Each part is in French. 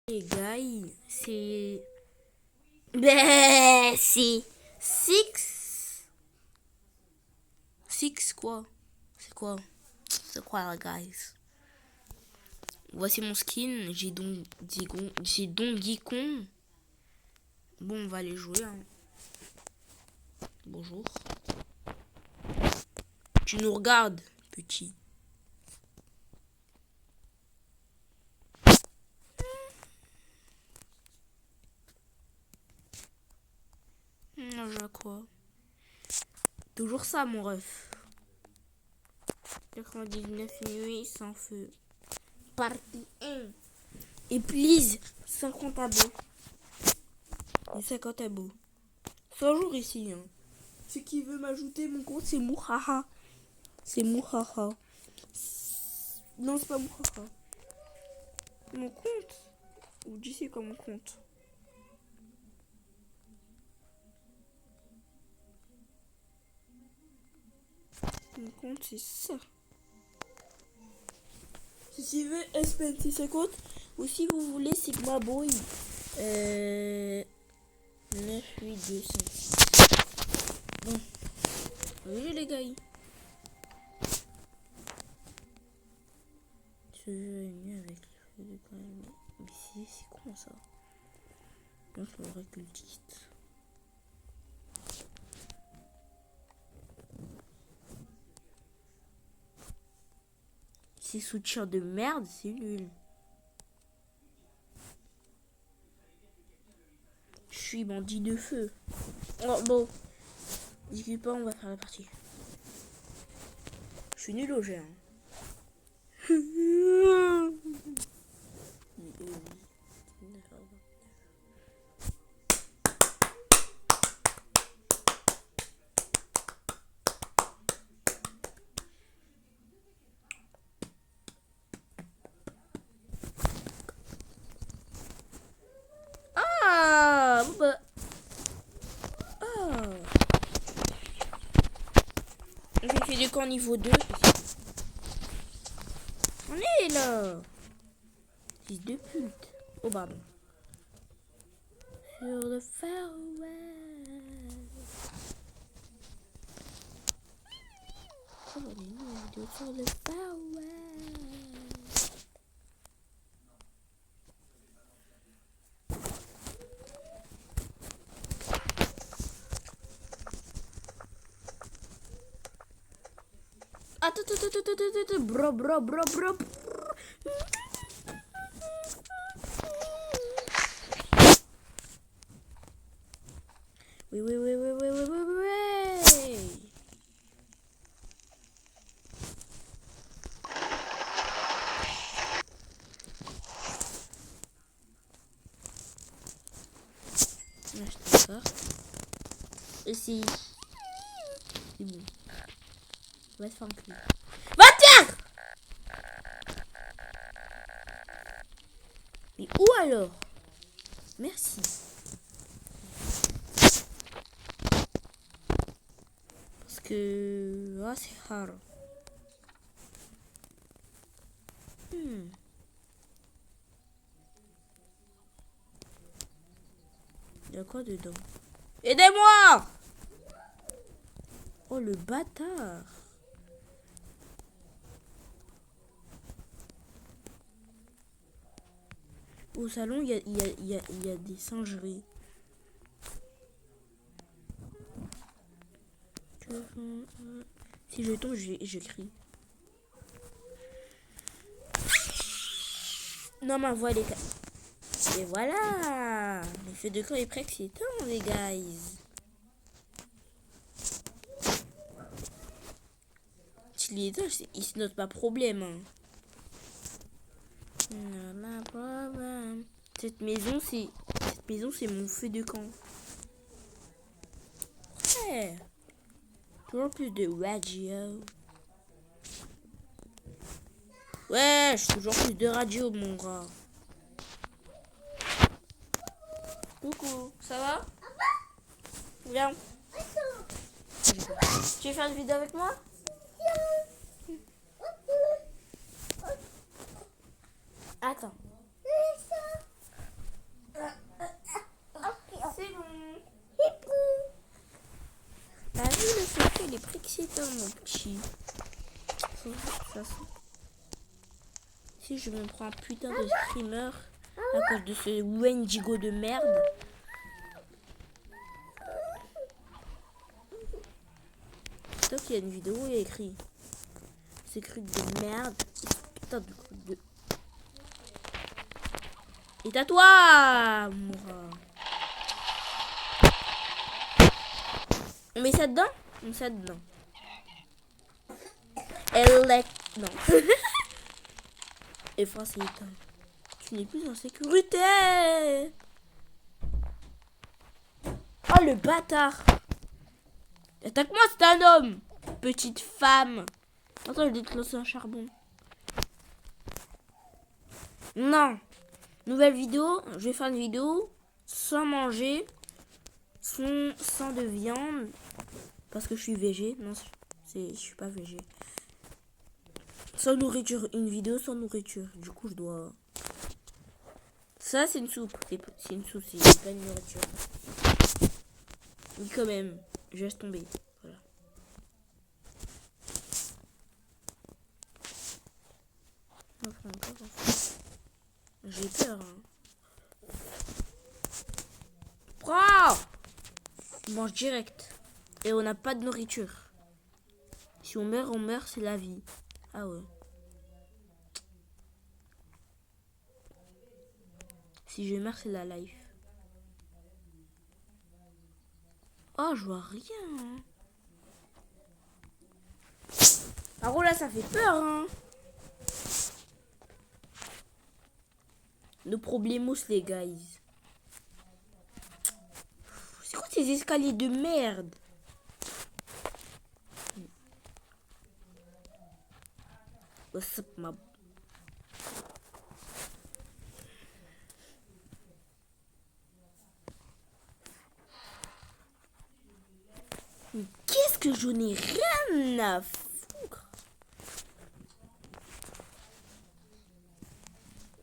Les gars, c'est... Ben, c'est... Six... Six quoi? C'est quoi? C'est quoi, les guys? Voici mon skin. J'ai Donkey Kong. Bon, on va aller jouer. Hein. Bonjour. Tu nous regardes, petit. On joue à quoi? Toujours ça, mon ref. 99 nuits sans feu. Partie 1. Et please, 50 abos. Et 50 abos. 100 jours ici. Hein. Ce qui veut m'ajouter mon compte, c'est Mouhaha. C'est Mouhaha. Non, c'est pas Mouhaha. Mon compte. Ou dis c'est quoi mon compte? Mon compte, c'est ça. Si tu veux SPNT 50 ou si vous voulez Sigma Boy 9, 8, 2, 5. Bon. Oui les gars. Ce jeu est mieux avec le feu de quand même. Mais c'est con ça. Non, c'est vrai cultiste. Ces soutiens de merde, c'est nul. Je suis bandit de feu. Oh bon. Discute pas, on va faire la partie. Je suis nul au jeu. Hein. Ah, bah. Ah. J'ai fait du camp niveau 2. On est là. Fils de pute. Oh pardon. Sur le Far West. Oh, on est nul sur le Far West. Attends, bro. Oui. Acheter ça. Ici. C'est bon. Va te faire enculer. Va te faire! Mais où alors? Merci. Parce que... Ah, c'est rare. Il y a quoi dedans? Aidez-moi! Oh, le bâtard. Au salon, il y a des singeries. Si je tombe, je crie. Non, ma voix, elle est... Et voilà! Le feu de camp est prêt, c'est temps, les guys. Si les étages, ils se notent pas problème. Hein. Cette maison, c'est mon feu de camp. Ouais. Toujours plus de radio. Ouais, j'ai toujours plus de radio, mon gars. Coucou, ça va? Viens. Tu veux faire une vidéo avec moi? Attends. mon petit. Si je me prends un putain de streamer à cause de ce Wendigo de merde. Toi qu'il y a une vidéo où il y a écrit. C'est écrit de merde. Putain de truc de. Et à toi, Moura. On met ça dedans? On met ça dedans. Non. Et France est éteint. Tu n'es plus en sécurité. Oh le bâtard. Attaque-moi, c'est un homme. Petite femme. Attends, je vais te lancer un charbon. Non. Nouvelle vidéo. Je vais faire une vidéo sans manger. Sans de viande. Parce que je suis végé. Non, je suis pas végé. Sans nourriture. Une vidéo sans nourriture. Du coup, je dois... Ça, c'est une soupe. C'est une soupe, c'est pas une nourriture. Mais quand même, je laisse tomber. Voilà. J'ai peur. Hein. Prends! On mange direct. Et on n'a pas de nourriture. Si on meurt, c'est la vie. Ah ouais. Si je meurs, c'est la life. Oh, je vois rien. Alors là, ça fait peur, hein. Nos problemos, les guys. C'est quoi ces escaliers de merde? What's up, ma... Qu'est-ce que je n'ai rien à foutre?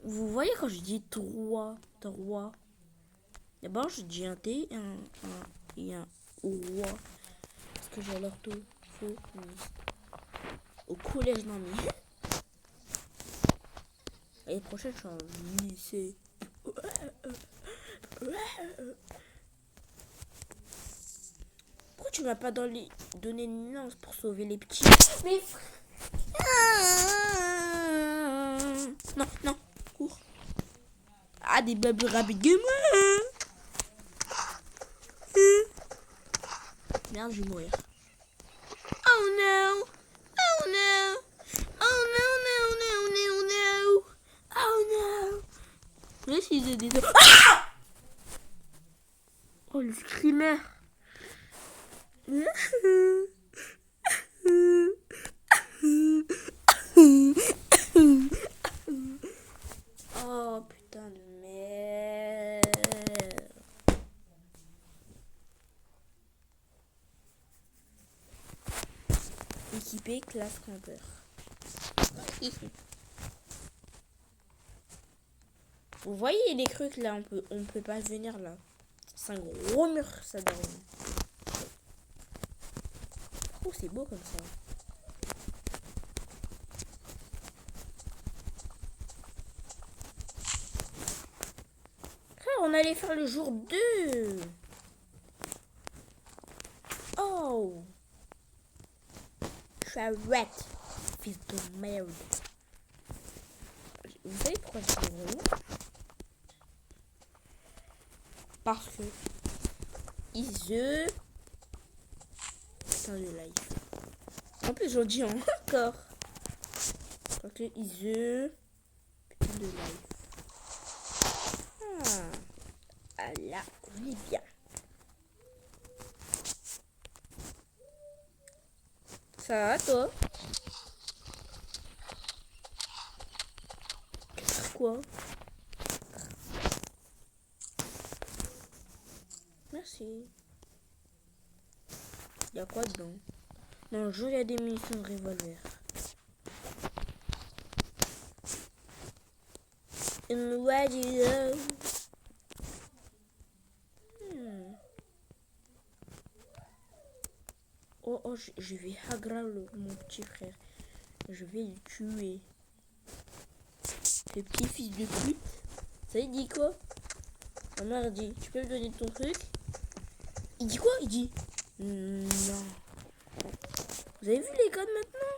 Vous voyez quand je dis trois. D'abord je dis un T et un roi. Parce que j'ai l'orthophonie. Au collège non mais. L'année prochaine je suis en lycée. Pourquoi tu m'as pas donné une lance pour sauver les petits? Mais non, cours. Ah, des babes rapides que moi. Merde, je vais mourir. Oh no. Oh no. Oh no, no, no, no, no. Oh no. Mais si j'ai des... Ah! Oh, le screamer. Oh putain de merde. Équipé classe campeur. Vous voyez les trucs là, on peut pas venir là. C'est un gros mur ça derrière. Oh c'est beau comme ça. Frère, on allait faire le jour 2. Oh. Chouette. Fils de merde. Vous savez pourquoi je suis relou? Parce que putain de live. En plus j'en dis encore. Parce que putain de live. Ah là, on est bien. Ça va toi? Quoi? Merci. Il y a quoi dedans? Dans le jeu, il y a des munitions de revolver. And where do you go? Oh, Oh, je vais Hagra, mon petit frère. Je vais le tuer. Ce petit fils de pute. Ça, il dit quoi? Ma mère dit, tu peux me donner ton truc? Il dit quoi? Il dit, non. Vous avez vu les gars de maintenant?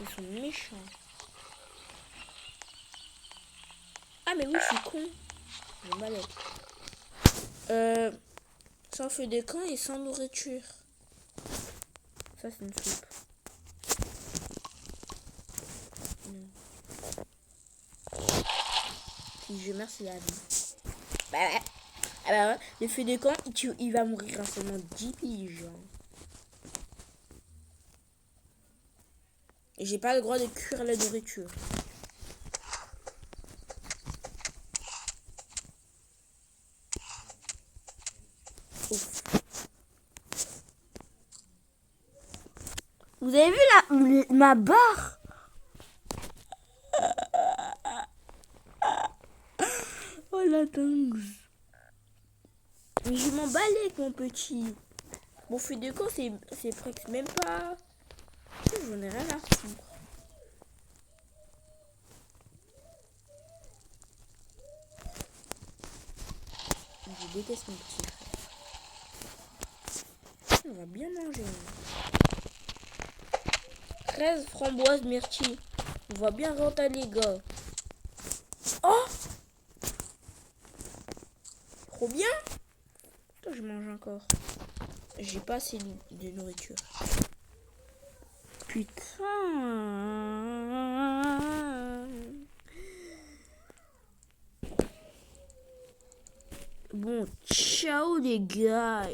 Ils sont méchants. Ah, mais oui, je suis con. Je m'allais. Sans feu de camp et sans nourriture. Ça, c'est une soupe. Si je meurs, c'est la vie. Bah ouais. Ah bah ouais. Le feu de camp, il va mourir en seulement 10 piges. Et j'ai pas le droit de cuire la nourriture. Ouf. Vous avez vu ma barre? Oh la dingue. Mais je m'en balais avec mon petit. Mon feu de camp, c'est presque même pas. J'en ai rien à foutre. Je déteste mon petit frère. On va bien manger. 13 framboises myrtilles. On va bien rentrer les gars. Oh! Trop bien! Attends, je mange encore. J'ai pas assez de nourriture. Putain! Bon, ciao les gars!